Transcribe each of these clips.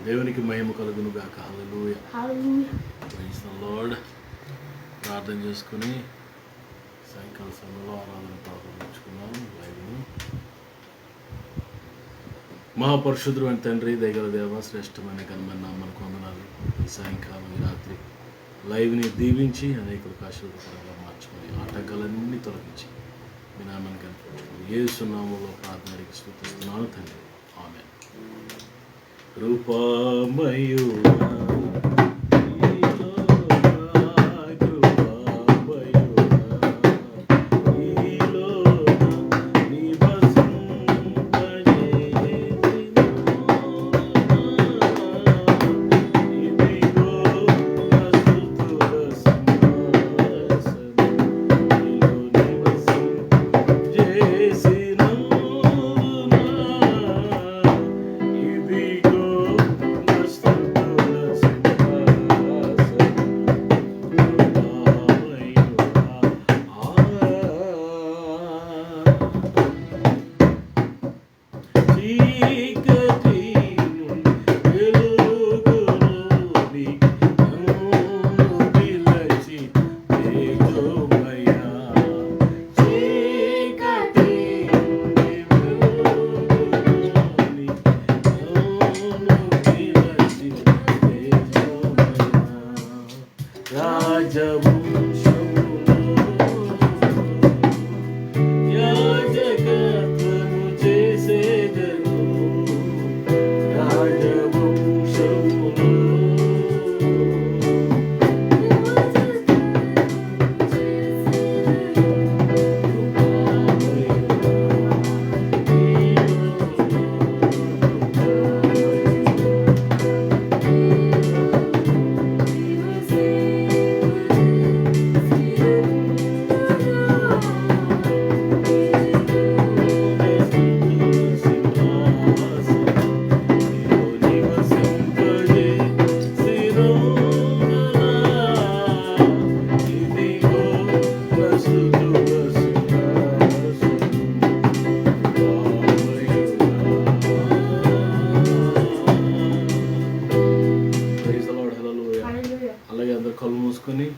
దేవునికి మహిమ కలుగును గాక. హల్లెలూయా. Praise the Lord. ప్రార్థన చేసుకుని సాయంకాల సమయంలో ఆరాధన ప్రారంభించుకున్నాం. లైవ్ని మహాపరిశుద్ధుడు అని తండ్రి, దయగల దేవ, శ్రేష్టమైన ఘనమైన నామమునకు వందనాలు. ఈ సాయంకాలం ఈ రాత్రి లైవ్ని దీవించి అనేకులకు ఆశీర్వాదకరంగా మార్చుకొని ఆటంకాలన్నీ తొలగించి మీ నామాన్ని కనిపించుకుని యేసు నామములో ప్రార్థనకి స్తుతిస్తున్నాను తండ్రి. ఆమేన్. కృపామయుడా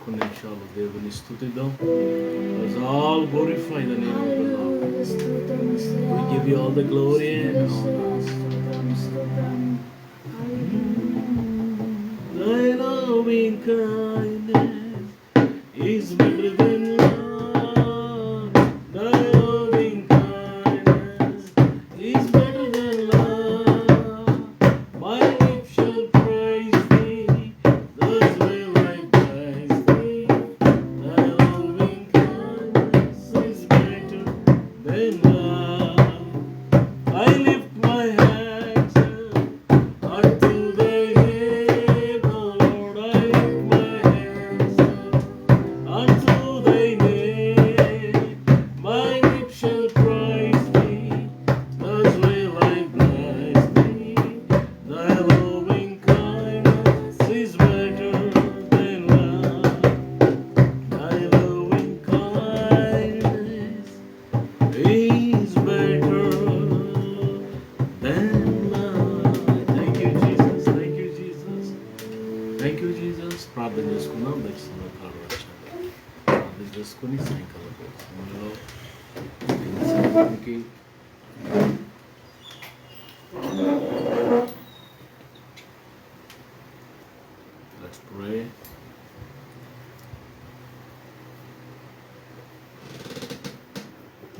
కొన్ని నిమిషాలు దేవుని స్తుతిద్దాం. All glorify the name of the Lord. We give you all the glory and honor. Thy loving kindness is better than love. Thy loving kindness is better than love. My lips shall praise thee, thus will I praise thee. Thy loving kindness is better than love. I lift my hands unto thy name, O Lord. I lift my hands unto thy name. My lips shall praise thee, thus will I praise thee. Thy loving kindness is better than love. Thy loving kindness is better than love. Thank you, Jesus. Thank you, Jesus. Thank you, Jesus. ప్రార్థన చేసుకుందాం. దర్శనం ప్రార్థన చేసుకుని సాయంకాలం సమయంలో సాయంత్రానికి Let's pray.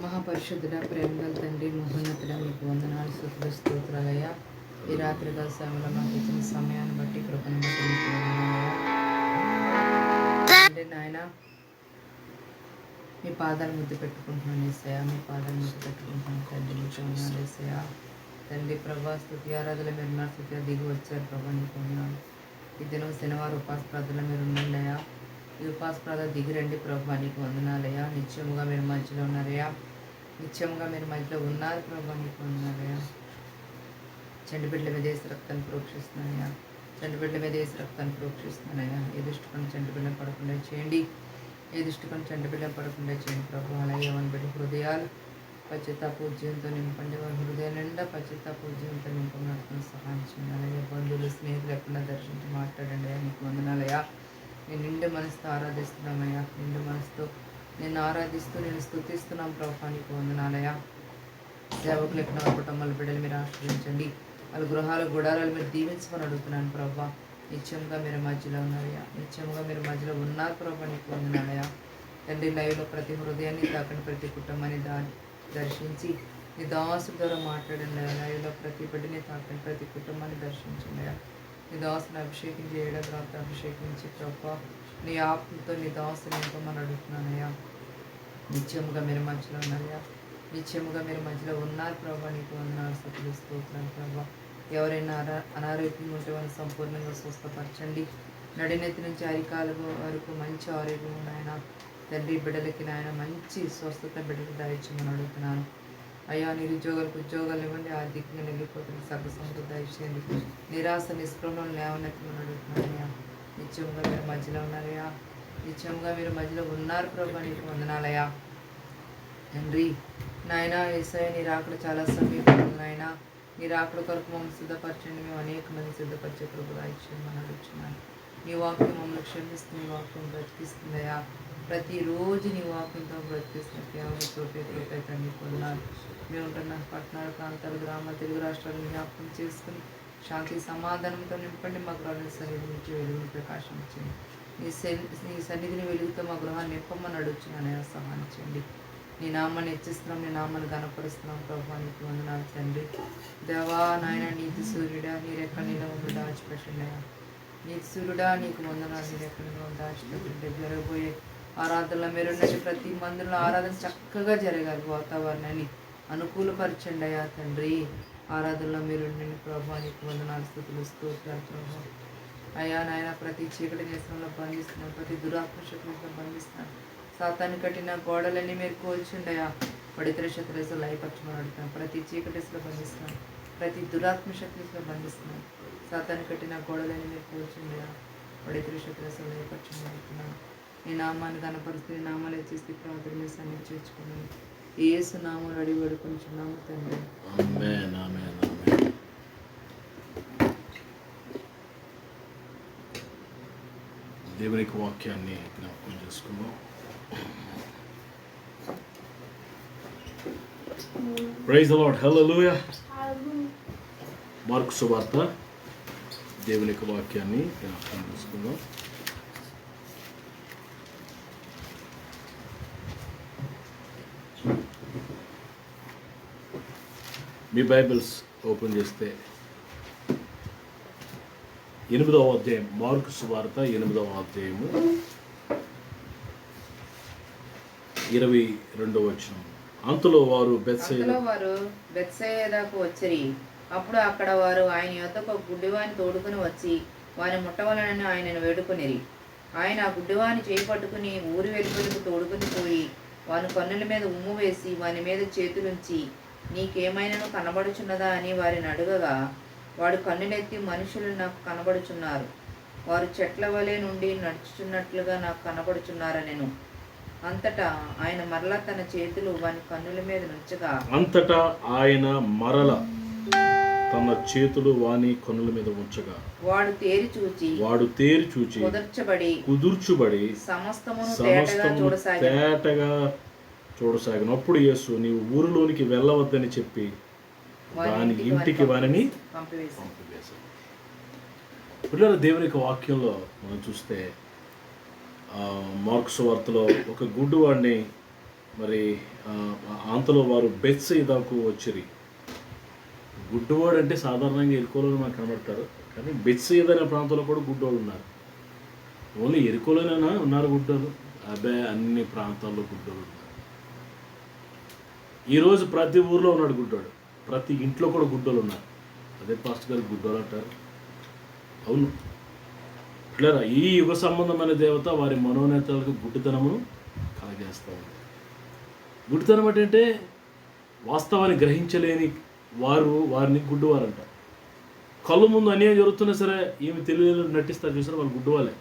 మహాపరిశుద్ధుడ, ప్రేమగల తండ్రి, మహోన్నతుడ, మీకు వందనాలు, స్తుతులు, స్తోత్రాలయ్యా. ఈ రాత్రికాల సమయంలో మాకు ఇచ్చిన సమయాన్ని బట్టి కృపను బట్టి మీకు వందనాలయ్యా. అంటే నాయన మీ పాదాలు ముద్దు పెట్టుకుంటున్నాను ఏసయ్యా, మీ పాదాలు ముద్దు పెట్టుకుంటున్నాను తండ్రి. మీకు వందనాలు ఏసయ్యా. తండ్రి ప్రభా, స్తుతి ఆరాధన మీరు నా స్థితిగా దిగి వచ్చారు ప్రభా, నీకు వందనాలు. ఈ దినం శనివారం ఉపాస ప్రార్థన మీరు ఉండండి అయ్యా. ఈ ఉపాస ప్రార్థన దిగి రండి ప్రభా, నీకు వందనాలయ్యా. నిత్యముగా మీరు మధ్యలో ఉన్నారయ్యా, నిత్యంగా మీరు మధ్యలో ఉన్నారు ప్రభా, నీకు వందనాలయ్యా. చండి బిడ్డల మీద వేసి రక్తాన్ని ప్రోక్షిస్తున్నానయ్యా, చండి బిడ్డల మీద వేసి రక్తాన్ని ప్రోక్షిస్తున్నానయ్యా. ఏ దృష్టికొని చండి బిడ్డలు పడకుండా చేయండి, ఏ దృష్టికొని చండి బిడ్డలు పడకుండా చేయండి ప్రభు. అలాగే మన బిడ్డ హృదయాలు పశ్చాత్తాపూజ్యంతో నింపండి. వారి హృదయం నిండా పశ్చాత్తాపూజ్యంతో నింపమని సహాయం చేయండి. అలాగే బంధువులు స్నేహితులు ఎక్కడ దర్శించి మాట్లాడండి. నీకు వందనాలయ్యా. నేను నిండు మనసుతో ఆరాధిస్తున్నామయ్యా. నిండు మనసుతో నేను ఆరాధిస్తూ నేను స్తుతిస్తున్నాం ప్రభా. నీకు వందనాలయ్యా. సేవకులు ఎక్కడ కుటుంబాల బిడ్డలు మీరు ఆశ్రయించండి. వాళ్ళ గృహాల గుడారాలు మీరు దీవించమని అడుగుతున్నాను ప్రభా. నిత్యంగా మీరు మధ్యలో ఉన్నారయ్యా. నిత్యంగా మీరు మధ్యలో ఉన్నారు ప్రభా. నీకు వందనాలయ్యా. తండ్రి లైవ్లో ప్రతి హృదయాన్ని తాకండి, ప్రతి కుటుంబాన్ని దర్శించి నీ దాసుల ద్వారా మాట్లాడండి. లైవ్లో ప్రతి బిడ్డని తాకండి, ప్రతి కుటుంబాన్ని దర్శించండి. నీ దాసుని అభిషేకం చేయడం తర్వాత అభిషేకించి ప్రభా నీ ఆత్మతో నీ దాసుని నింపమని అడుగుతున్నానయ్యా. నిత్యముగా మీరు మధ్యలో ఉన్నారయ్యా. నిత్యముగా మీరు మధ్యలో ఉన్నారు ప్రభా. నీకు వందనాలు స్తుతులు స్తోత్రాలు ప్రభా. ఎవరైనా అనారోగ్యంగా ఉంటే వారిని సంపూర్ణంగా స్వస్థపరచండి. నడినెత్తి నుంచి అరికాలు వరకు మంచి ఆరోగ్యం ఉన్నాయన తండ్రి. బిడ్డలకి నాయన మంచి స్వస్థత బిడ్డలు దయచేయమని అడుగుతున్నాను అయ్యా. నిరుద్యోగులకు ఉద్యోగాలు ఇవ్వండి. ఆర్థికంగా నిలిపోతుంది సర్వ సమృద్ధి దయచేయండి. నిరాశ నిస్పృహలను లేవనెత్తమని అడుగుతున్నాను అయ్యా. నిత్యంగా మీరు మధ్యలో ఉన్నారయ్యా. నిత్యంగా మీరు మధ్యలో ఉన్నారు ప్రభా. నీకు వందనాలయ్యా. తండ్రి నాయన యేసయ్య నీ రాకడ చాలా సమీపం నాయన. నీ రాకడ కొరకు మమ్మల్ని సిద్ధపరచండి. మేము అనేక మంది సిద్ధపరిచే ప్రభు దయచేయమని అడుగుతున్నాను. నీ వాక్యం మమ్మల్ని క్షమిస్తుంది. నీ వాక్యం బ్రతికిస్తుందయ్యా. ప్రతిరోజు నీ వాక్యంతో బ్రతికిస్తున్న కేవలం చోటే నీకు వందనాలు. మేము ఉంటున్న పట్టణాలు, ప్రాంతాలు, గ్రామాలు, తెలుగు రాష్ట్రాలను జ్ఞాపకం చేసుకుని శాంతి సమాధానంతో నింపండి. మా గృహాన్ని సన్నిధి నుంచి వెలుగుని ప్రకాశించండి. నీ సన్నిధిని వెలుగుతో మా గృహాన్ని నింపమని అడుగుతున్నాను. సహాయం చేయండి. నీ నామాన్ని హెచ్చిస్తున్నాం, నీ నామాన్ని గణపరుస్తున్నాం ప్రభా. నీకు వందనాలు తండ్రి. దేవా నాయన నీతి సూర్యుడా నీరెక్కడ నీలో ఉండి దాచిపెట్టండి. నీతి సూర్యుడా నీకు వందనాలు. నీరెక్కడ నీలో దాచిపెట్టండి. జరగబోయే ఆరాధనలో మీరున్నట్టు ప్రతి మందిలో ఆరాధన చక్కగా జరగాలి. వాతావరణాన్ని అనుకూలపరచండి అయ్యా తండ్రి. ఆరాధనలో మీరుండండి ప్రభా. నీకు వందనాలు స్తుతులు స్తోత్రాలు ప్రభా. అయ్యా నాయన ప్రతి చీకటి నేసంలో బంధిస్తున్నాను. ప్రతి దురాత్మ శక్తులతో బంధిస్తున్నాను. సాతాన్ని కట్టిన గోడలన్నీ మీరు కోల్చుండయా. పడితర శత్రులు లయపరచమని అడుగుతున్నాను. ప్రతి చీకటిలో బంధిస్తున్నాను. ప్రతి దురాత్మ శక్తులతో బంధిస్తున్నాను. సాతాన్ని కట్టిన గోడలన్నీ మీరు కోల్చుండయా. పడితర శత్రులు లయపరచమని అడుగుతున్నాను. నీ నామాన్ని కనపరుస్తూ నీ నామాలు హెచ్చిస్తే ప్రార్థన మీరు సన్నిధి చేర్చుకున్నాను. యేసు నామములో అడిగి వేడుకొనుచున్నాము తండ్రి. ఆమేన్, ఆమేన్, ఆమేన్. దేవుని యొక్క వాక్యాన్ని జ్ఞాపకం చేసుకుందాం. Praise the Lord, hallelujah. Mark సువార్త దేవుని యొక్క వాక్యాన్ని జ్ఞాపకం చేసుకుందాం. మీ బైబిల్స్ ఓపెన్ చేస్తే 8వ అధ్యాయం, మార్కు సువార్త 8వ అధ్యాయము 22వ వచనం. అంతలో వారు బెత్సయిదాకు వచ్చిరి. అప్పుడు అక్కడ వారు ఆయన యొద్దకు ఒక గుడ్డివాని తోడుకుని వచ్చి వాని ముట్టవలనని ఆయనను వేడుకొనిరి. ఆయన ఆ గుడ్డివాని చేయి పట్టుకుని ఊరి వెలుపలకు తోడుకుని పోయి వాని కన్నుల మీద ఉమ్ము వేసి వాని మీద చేతులుంచి నీకేమైనాను కనబడుచున్నదా అని వారిని అడగగా వాడు కన్నులెత్తి మనుషులు నాకు కనబడుచున్నారు, వారు చెట్ల వలె నుండి నడుచుచున్నట్లుగా నాకు కనబడుచున్నారనెను. అంతటా ఆయన మరలా తన చేతులు వాని కన్నుల మీద నుంచగా తన చేతులు వాని కన్నుల మీద ఉంచగా వాడు తేరి చూచి కుదుర్చుబడి సమస్తమును తేటగా చూడసాగిన. అప్పుడు యేసు నీవు ఊరిలోనికి వెళ్ళవద్దని చెప్పి వాని ఇంటికి వానిని పంపివేశాడు. పిల్లల దేవుని యొక్క వాక్యంలో మనం చూస్తే మార్కు సువార్తలో ఒక గుడ్డివాడిని మరి అంతలో వారు బెత్సయిదాకు వచ్చిరి. గుడ్డివాడు అంటే సాధారణంగా ఎరుకోలోనే మనకు కనబడతారు, కానీ బెత్సయిదా అనే ప్రాంతంలో కూడా గుడ్డోళ్ళు ఉన్నారు. ఓన్లీ ఎరుకోలోనైనా ఉన్నారు గుడ్డోళ్ళు? అబ్బాయి అన్ని ప్రాంతాల్లో గుడ్డోళ్ళు ఉన్నారు. ఈరోజు ప్రతి ఊర్లో ఉన్నాడు గుడ్డోడు, ప్రతి ఇంట్లో కూడా గుడ్డోళ్ళు ఉన్నారు. అదే పాస్టర్ గారు గుడ్డోళ్ళు అంటారు. అవును పిల్లరా, ఈ యుగ సంబంధమైన దేవత వారి మనోనేతలకు గుడ్డితనమును కలగజేస్తూ ఉంది. గుడ్డితనం అంటే వాస్తవాన్ని గ్రహించలేని వారిని గుడ్డివారంట. కళ్ళు ముందు అన్యాయం జరుగుతున్నా సరే ఏమి తెలియదు నటిస్తారు చూసారు, వాళ్ళు గుడ్డివాళ్ళే.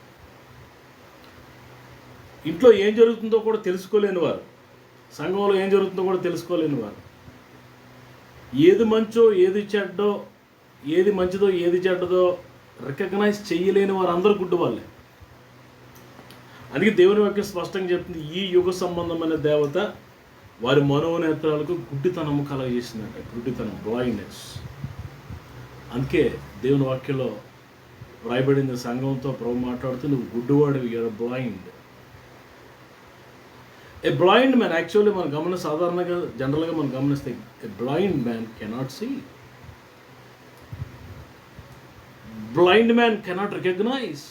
ఇంట్లో ఏం జరుగుతుందో కూడా తెలుసుకోలేని వారు, సంఘంలో ఏం జరుగుతుందో కూడా తెలుసుకోలేని వారు, ఏది మంచో ఏది చెడ్డో, ఏది మంచిదో ఏది చెడ్డదో రికగ్నైజ్ చేయలేని వారు అందరూ గుడ్డి వాళ్ళే. అందుకే దేవుని వాక్యం స్పష్టంగా చెప్తుంది, ఈ యుగ సంబంధమైన దేవత వారి మనోనేత్రాలకు గుడ్డితనము కలగజేసిందంట. గుడ్డితనం, బ్లైండ్నెస్. అందుకే దేవుని వాక్యంలో వ్రాయబడింది, సంఘంతో ప్రభు మాట్లాడుతూ, నువ్వు గుడ్డివాడివి, you are blind. A blind man, actually మనం సాధారణంగా జనరల్గా మనం గమనిస్తే, a blind man cannot see. Blind man cannot recognise.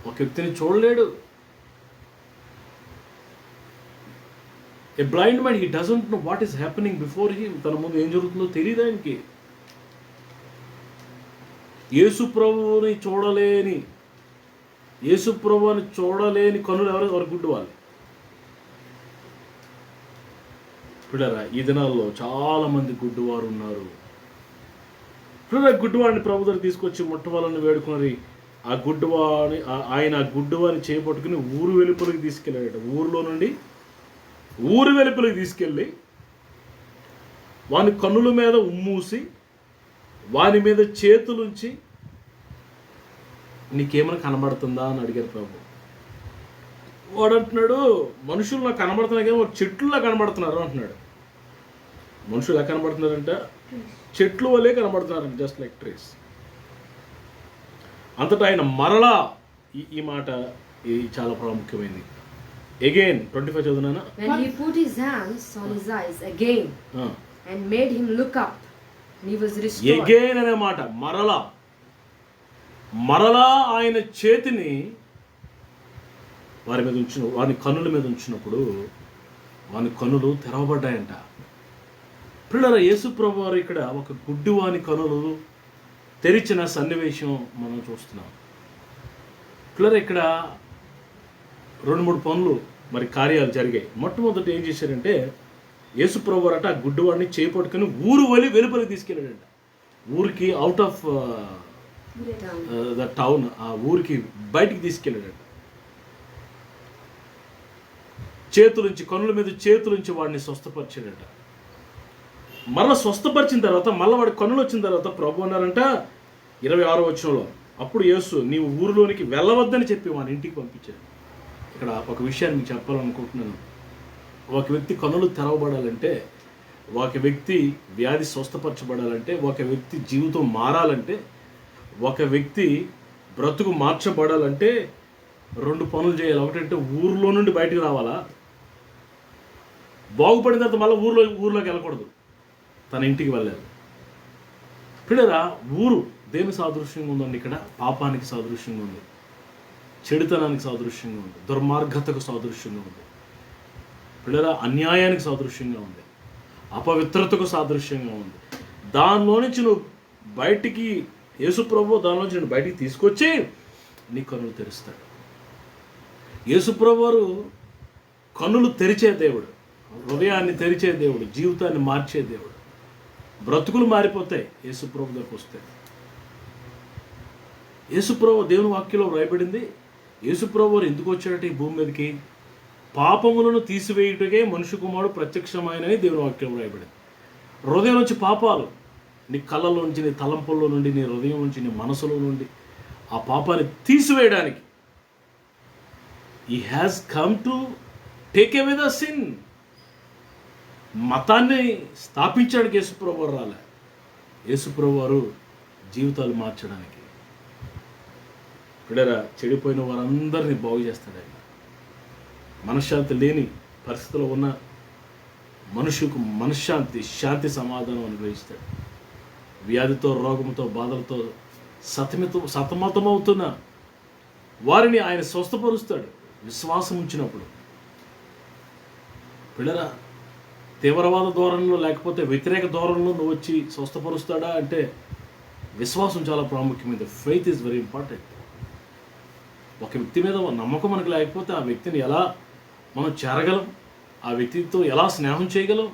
ఒక వ్యక్తిని చూడలేడు. A blind man, he doesn't know what is happening before him. తన ముందు ఏం జరుగుతుందో తెలియదు ఆయనకి. యేసు ప్రభువుని చూడలేని కనులు ఎవరు గుడ్డి వాళ్ళు. పిల్లరా, ఈ దినాల్లో చాలామంది గుడ్డివారు ఉన్నారు. పిల్లరా, గుడ్డివాడిని ప్రభు దగ్గర తీసుకొచ్చి ముట్టవాలని వేడుకున్నది. ఆయన ఆ గుడ్డివాడిని చేపట్టుకుని ఊరు వెలుపలికి తీసుకెళ్ళాడట. ఊరిలో నుండి ఊరు వెలుపలికి తీసుకెళ్ళి వాని కన్నుల మీద ఉమ్మూసి వాని మీద చేతులుంచి, నీకేమైనా కనబడుతుందా అని అడిగారు ప్రభు. వాడు అంటున్నాడు, మనుషులు నాకు కనబడుతున్నాయి కానీ చెట్లులా కనబడుతున్నారు అంటున్నాడు. మనుషులు ఎలా కనబడుతున్నారంటే చెట్లు వల్లే కనబడుతున్నారంట, జస్ట్ లైక్ ట్రీస్. అంతటా ఆయన మరలా ఈ మాట ఇది చాలా ప్రాముఖ్యమైనది. Again 25 చదువునా. When he put his hands on his eyes again and made him look up, he was restored. Again అనే మాట, మరలా ఆయన చేతిని వారి కన్నుల మీద ఉంచినప్పుడు వాని కన్నులు తెరవబడ్డాయంట. పిల్లల, యేసు ప్రభు వారు ఇక్కడ ఒక గుడ్డివాని కనులు తెరిచిన సన్నివేశం మనం చూస్తున్నాం. పిల్లల, ఇక్కడ 2-3 పనులు కార్యాలు జరిగాయి. మొట్టమొదటి ఏం చేశారంటే, యేసు ప్రభు వారు ఆ గుడ్డివాడిని చేపట్టుకుని ఊరు వెలుపలికి తీసుకెళ్ళాడంట. ఊరికి అవుట్ ఆఫ్ ద టౌన్, ఆ ఊరికి బయటికి తీసుకెళ్ళాడంట. కన్నుల మీద చేతులుంచి వాడిని స్వస్థపరిచాడంట. మళ్ళీ స్వస్థపరిచిన తర్వాత మళ్ళీ వాడి కన్నులు వచ్చిన తర్వాత ప్రభు అన్నారంట 26వ వచనంలో, అప్పుడు యేసు నీవు ఊరిలోనికి వెళ్ళవద్దని చెప్పి వాని ఇంటికి పంపించాడు. ఇక్కడ ఒక విషయాన్ని మీకు చెప్పాలనుకుంటున్నాను. ఒక వ్యక్తి కన్నులు తెరవబడాలంటే, ఒక వ్యక్తి వ్యాధి స్వస్థపరచబడాలంటే, ఒక వ్యక్తి జీవితం మారాలంటే, ఒక వ్యక్తి బ్రతుకు మార్చబడాలంటే 2 పనులు చేయాలి. ఒకటంటే ఊరిలో నుండి బయటకు రావాలా, బాగుపడిన తర్వాత మళ్ళీ ఊర్లోకి వెళ్ళకూడదు, తన ఇంటికి వెళ్ళాలి. పిల్లరా, ఊరు దేని సాదృశ్యంగా ఉందండి? ఇక్కడ పాపానికి సాదృశ్యంగా ఉంది, చెడుతనానికి సాదృశ్యంగా ఉంది, దుర్మార్గతకు సాదృశ్యంగా ఉంది. పిల్లరా, అన్యాయానికి సాదృశ్యంగా ఉంది, అపవిత్రతకు సాదృశ్యంగా ఉంది. దానిలో నుంచి నువ్వు బయటికి, యేసు ప్రభు దానిలో నుంచి నేను బయటికి తీసుకొచ్చి నీ కన్నులు తెరుస్తాడు. యేసు ప్రభు వారు కన్నులు తెరిచే దేవుడు, హృదయాన్ని తెరిచే దేవుడు, జీవితాన్ని మార్చే దేవుడు. బ్రతుకులు మారిపోతాయి యేసు ప్రభు దగ్గరకు వస్తే. యేసు ప్రభు దేవుని వాక్యంలో వ్రాయబడింది, యేసు ప్రభు వారు ఎందుకు వచ్చాడట ఈ భూమి మీదకి? పాపములను తీసివేయుటకే మనుష్య కుమారుడు ప్రత్యక్షమైనని దేవుని వాక్యం వ్రాయబడింది. హృదయం నుంచి పాపాలు, నీ కళ్ళలో నుంచి, నీ తలంపుల్లో నుండి, నీ హృదయం నుంచి, నీ మనసులో నుండి ఆ పాపాన్ని తీసివేయడానికి He has come to take away the sin. మతాన్ని స్థాపించాడు యేసుప్రభు వారు రాలే. యేసుప్రభు వారు జీవితాలు మార్చడానికి. పిల్లరా, చెడిపోయిన వారందరినీ బాగు చేస్తాడు ఆయన. మనశ్శాంతి లేని పరిస్థితిలో ఉన్న మనుషులకు మనశ్శాంతి, శాంతి, సమాధానం అనుగ్రహిస్తాడు. వ్యాధితో, రోగంతో, బాధలతో సతమతమవుతున్న వారిని ఆయన స్వస్థపరుస్తాడు విశ్వాసం ఉంచినప్పుడు. పిల్లరా, తీవ్రవాద ధోరణిలో లేకపోతే వ్యతిరేక ధోరణిలో నువ్వు వచ్చి స్వస్థపరుస్తాడా అంటే విశ్వాసం చాలా ప్రాముఖ్యమైనది. Faith is very important. ఒక వ్యక్తి మీద నమ్మకం మనకు లేకపోతే ఆ వ్యక్తిని ఎలా మనం చేరగలం, ఆ వ్యక్తితో ఎలా స్నేహం చేయగలం?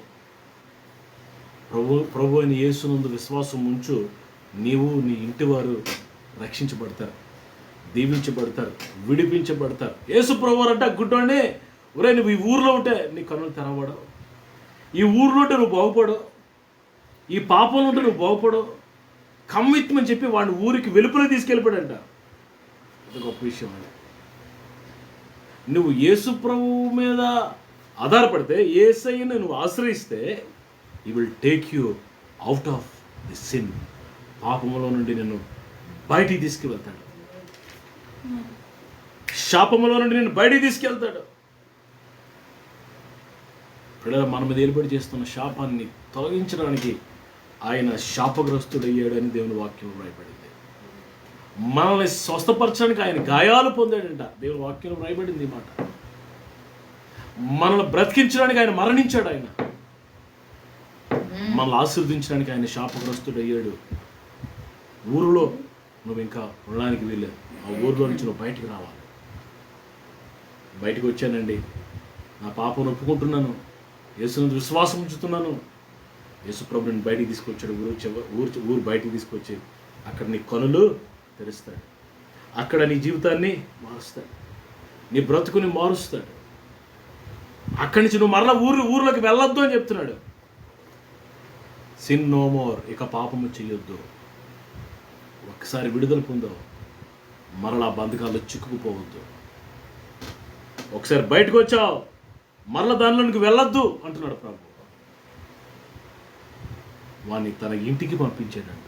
ప్రభు అయిన యేసునందు విశ్వాసం ఉంచు, నీవు నీ ఇంటి వారు రక్షించబడతారు, దీవించబడతారు, విడిపించబడతారు. యేసు ప్రభు అంటే గుడ్డోనే ఒరే నువ్వు ఈ ఊర్లో ఉంటే నీ కన్నులు తెరవబడవు, ఈ ఊర్లో ఉంటే నువ్వు బాగుపడవు, ఈ పాపంలో ఉంటే నువ్వు బాగుపడవు, కమ్మిత్మని చెప్పి వాడిని ఊరికి వెలుపల తీసుకెళ్ళిపోయాడంట. అది గొప్ప విషయం అండి. నువ్వు యేసు ప్రభువు మీద ఆధారపడితే, యేసయ్యను నువ్వు ఆశ్రయిస్తే, he will take you out of the sin. పాపములో నుండి నిన్ను బయటికి తీసుకువెళ్తాడు, శాపములో నుండి నిన్ను బయటికి తీసుకెళ్తాడు. పిల్లలు మన మీద ఏర్పాటు చేస్తున్న శాపాన్ని తొలగించడానికి ఆయన శాపగ్రస్తుడయ్యాడని దేవుని వాక్యం రాయబడింది. మనల్ని స్వస్థపరచడానికి ఆయన గాయాలు పొందాడంట, దేవుని వాక్యం రాయబడింది ఈ మాట. మనల్ని బ్రతికించడానికి ఆయన మరణించాడు, ఆయన మనల్ని ఆశీర్వదించడానికి ఆయన శాపగ్రస్తుడయ్యాడు. ఊరిలో నువ్వు ఇంకా ఉండడానికి వీల్లేదు, ఆ ఊరిలో నుంచి నువ్వు బయటికి రావాలి. బయటకు వచ్చానండి, నా పాపను ఒప్పుకుంటున్నాను, యేసుని విశ్వాసం ఉంచుతున్నాను, యేసు ప్రభుని బయటికి తీసుకొచ్చాడు. ఊరు బయటికి తీసుకొచ్చి అక్కడ నీ కనులు తెరుస్తాడు, అక్కడ నీ జీవితాన్ని మారుస్తాడు, నీ బ్రతుకుని మారుస్తాడు. అక్కడి నుంచి నువ్వు మరలా ఊర్లోకి వెళ్ళొద్దు అని చెప్తున్నాడు. సిన్ నో మోర్, ఇక పాపము చెయ్యొద్దు. ఒక్కసారి విడుదల పొందో మరలా బంధకాల్లో చిక్కుకుపోవద్దు. ఒకసారి బయటకు వచ్చావు, మరలా దానిలోనికి వెళ్ళొద్దు అంటున్నాడు ప్రభు. వాణ్ణి తన ఇంటికి పంపించాడంట.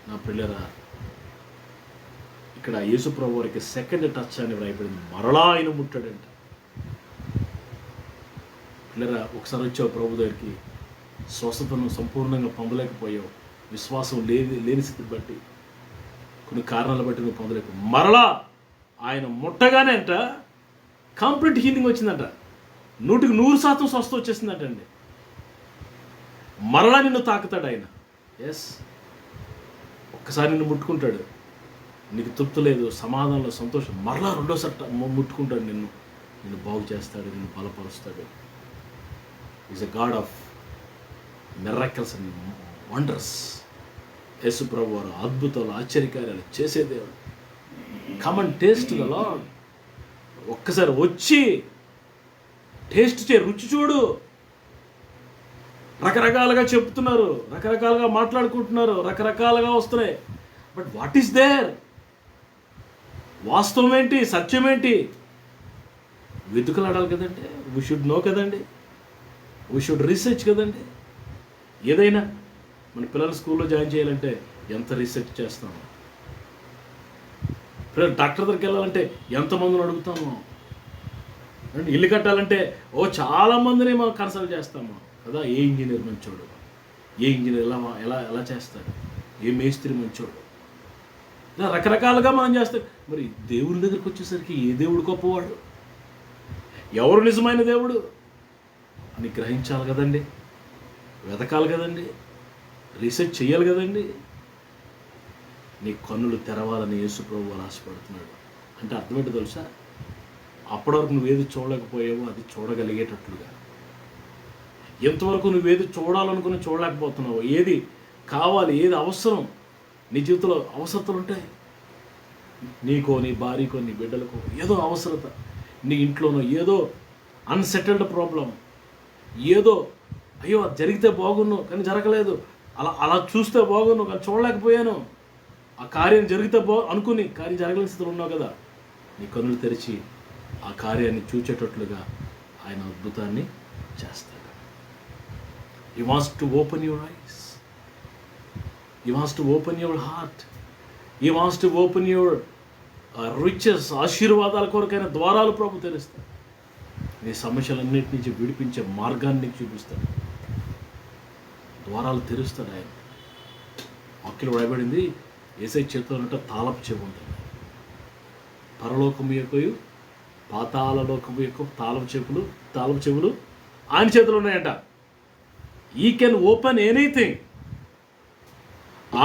నా పిల్లరా, ఇక్కడ యేసు ప్రభు వారికి సెకండ్ టచ్ అని రాయబడింది, మరలా ఆయన ముట్టాడంట. పిల్లరా, ఒకసారి వచ్చావు ప్రభు దగ్గరికి, స్వస్థతను సంపూర్ణంగా పొందలేకపోయావు, విశ్వాసం లేని స్థితిని బట్టి, కొన్ని కారణాలు బట్టి నువ్వు పొందలేక, మరలా ఆయన ముట్టగానే అంట కంప్లీట్ హీలింగ్ వచ్చిందంట, 100% స్వస్థ వచ్చేసిందంట అండి. మరలా నిన్ను తాకుతాడు ఆయన. ఎస్, ఒక్కసారి నిన్ను ముట్టుకుంటాడు, నీకు తృప్తి లేదు, సమాధానంలో సంతోషం, మరలా రెండోసారి ముట్టుకుంటాడు, నిన్ను బాగు చేస్తాడు, నిన్ను బలపరుస్తాడు. Is a God of miracles and wonders. Yesu ప్రభు వారు అద్భుతాలు ఆశ్చర్యకార్యాలు చేసే దేవుడు. Come and taste the Lord. ఒక్కసారి వచ్చి టేస్ట్ చే, రుచి చూడు. రకరకాలుగా చెప్తున్నారు, రకరకాలుగా మాట్లాడుకుంటున్నారు, రకరకాలుగా వస్తున్నాయి, బట్ వాట్ ఈస్ దేర్? వాస్తవం ఏంటి, సత్యం ఏంటి? వెతుకులాడాలి కదండి. వీ షుడ్ నో కదండి, వీ షుడ్ రీసెర్చ్ కదండి. ఏదైనా మన పిల్లలు స్కూల్లో జాయిన్ చేయాలంటే ఎంత రీసెర్చ్ చేస్తాము, పిల్లలు డాక్టర్ దగ్గరికి వెళ్ళాలంటే ఎంతమందిని అడుగుతాము, ఇల్లు కట్టాలంటే చాలామందిని మనం కన్సల్ట్ చేస్తాము కదా. ఏ ఇంజనీర్ మంచోడు, ఏ ఇంజనీర్ ఎలా చేస్తాడు, ఏ మేస్త్రి మంచోడు, ఇలా రకరకాలుగా మనం చేస్తాం. మరి దేవుని దగ్గరికి వచ్చేసరికి ఏ దేవుడు గొప్పవాడు, ఎవరు నిజమైన దేవుడు అని గ్రహించాలి కదండి, వెతకాలి కదండి, రీసెర్చ్ చేయాలి కదండి. నీ కన్నులు తెరవాలని యేసు ప్రభువు ఆశపడుతున్నాడు. అంటే అర్థమేంటో తెలుసా? అప్పటివరకు నువ్వేది చూడలేకపోయావో అది చూడగలిగేటట్లుగా, ఎంతవరకు నువ్వేది చూడాలనుకుని చూడలేకపోతున్నావో, ఏది కావాలి, ఏది అవసరం, నీ జీవితంలో అవసరతలు ఉంటాయి. నీకో, నీ భార్యకో, నీ బిడ్డలకో ఏదో అవసరత, నీ ఇంట్లోనో ఏదో అన్సెటిల్డ్ ప్రాబ్లం, ఏదో అయ్యో అది జరిగితే బాగున్ను కానీ జరగలేదు, అలా చూస్తే బాగున్ను కానీ చూడలేకపోయాను, ఆ కార్యం జరిగితే అనుకుని కార్యం జరగలేని స్థితిలో ఉన్నావు కదా. నీ కన్నులు తెరిచి ఆ కార్యాన్ని చూచేటట్లుగా ఆయన అద్భుతాన్ని చేస్తాడు. He wants to open your eyes. He wants to open your heart. He wants to open your riches. ఆశీర్వాదాల కొరకైన ద్వారాలు ప్రభు తెరుస్తాడు. నీ సమస్యలన్నిటి నుంచి విడిపించే మార్గాన్ని నీకు చూపిస్తాడు, ద్వారాలు తెరుస్తాడు ఆయన. వాక్యంలో రాయబడింది, యేసయ్య చేతుల్లో తాళపు చెవి ఉంటుంది. పరలోకము యొక్క పాతాళలోకము యొక్క తాళపు చెవులు ఆయన చేతులు ఉన్నాయంట. ఈ కెన్ ఓపెన్ ఎనీథింగ్.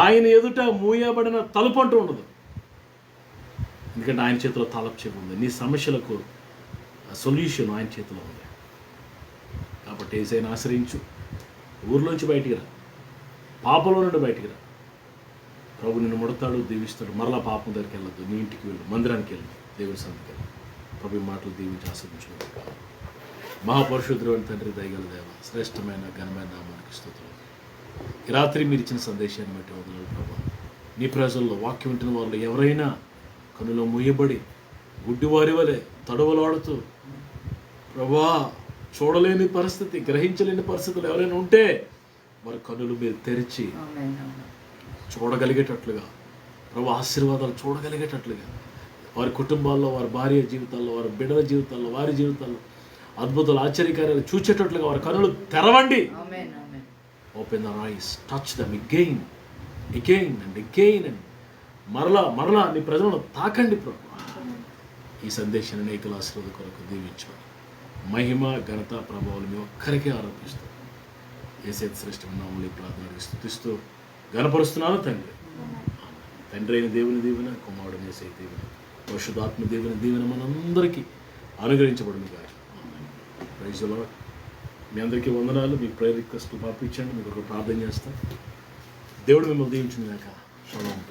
ఆయన ఎదుట మూయబడిన తలుపు అంటూ ఉండదు, ఎందుకంటే ఆయన చేతిలో తాళపు చెవి ఉంది. నీ సమస్యలకు సొల్యూషన్ ఆయన చేతిలో ఉంది. కాబట్టి యేసయ్యను ఆశ్రయించు, ఊర్లోంచి బయటికి రా, పాపంలో నుండి బయటికి రా. ప్రభు నిన్ను ముడతాడు, దీవిస్తాడు. మరలా పాపం దగ్గరికి వెళ్ళొద్దు, నీ ఇంటికి వెళ్ళు, మందిరానికి వెళ్ళు, దేవుడి సన్నిధికి వెళ్ళు. ప్రభు ఈ మాటలు దీవించి ఆస్వాదించుకుంటాం. మహాపరిశుద్ధుడు అని తండ్రి, దయగల దేవ, శ్రేష్టమైన ఘనమైన నామానికి స్తుతులు. ఈ రాత్రి మీరు ఇచ్చిన సందేశాన్ని బట్టి వదలరు ప్రభు. నీ ప్రజల్లో వాక్యం వింటున్న వాళ్ళు ఎవరైనా కనులో మూయబడి గుడ్డివారి వలె తడవలాడుతూ ప్రభా చూడలేని పరిస్థితి, గ్రహించలేని పరిస్థితులు ఎవరైనా ఉంటే వారి కనులు మీరు తెరిచి చూడగలిగేటట్లుగా, ప్రభు ఆశీర్వాదాలు చూడగలిగేటట్లుగా, వారి కుటుంబాల్లో, వారి భార్య జీవితాల్లో, వారి బిడ్డల జీవితాల్లో, వారి జీవితాల్లో అద్భుతాలు, ఆశ్చర్యకార్యాలు చూచేటట్లుగా వారి కనులు తెరవండి. Open the ice, touch dum again and again and మరలా నీ ప్రజలను తాకండి ప్రభు. ఈ సందేశాన్ని అనేకల ఆశీర్వాద కొరకు దీవించమని మహిమ, ఘనత, ప్రభావాలు మీ ఒక్కరికే ఆరోపిస్తూ యేసయ్య శ్రేష్టమైన నామములో ఈ ప్రార్థన స్తుతిస్తూ ఘనపరుస్తున్నాను తండ్రి. తండ్రి అయిన దేవుని దీవెన, కుమారుడు యేసయ్య దీవెన, పరిశుద్ధాత్మ దీవెన మనందరికీ అనుగ్రహించబడును గాక. Praise the lord. మీ అందరికీ వందనాలు. మీ ప్రేయర్ రిక్వెస్ట్లు పంపించండి, మీకు ఒక ప్రార్థన చేస్తాం. దేవుడు మిమ్మల్ని దీవించును గాక. షలోమ్.